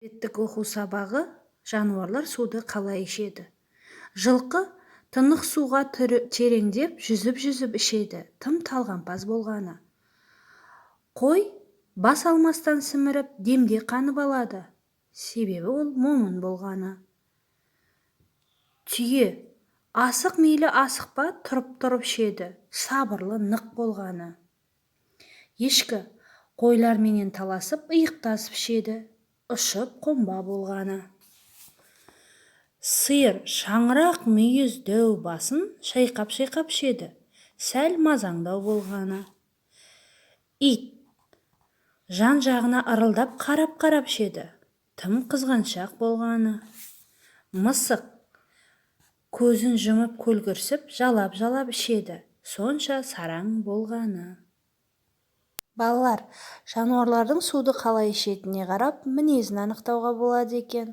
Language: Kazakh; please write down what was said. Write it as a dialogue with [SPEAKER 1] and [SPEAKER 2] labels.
[SPEAKER 1] Әдеттік оқу сабағы жануарлар суды қалай ішеді. Жылқы тынық суға тереңдеп жүзіп ішеді, тым талғампаз болғаны. Қой бас алмастан сіміріп демде қанып алады, себебі ол момын болғаны. Түйе асық мейлі асықпа тұрып ішеді, сабырлы нық болғаны. Ешкі қойларменен таласып иықтасып ішеді, ұшып қомба болғаны. Сиыр шаңырақ мүйіз дәу басын шайқап ішеді, сәл мазаңдау болғаны. Ит жан-жағына ырылдап қарап ішеді, тым қызғаншақ болғаны. Мысық көзін жұмып көлгірсіп, жалап ішеді, сонша сараң болғаны. Балалар, жануарлардың суды қалай ішетініне қарап, мінезін анықтауға болады екен.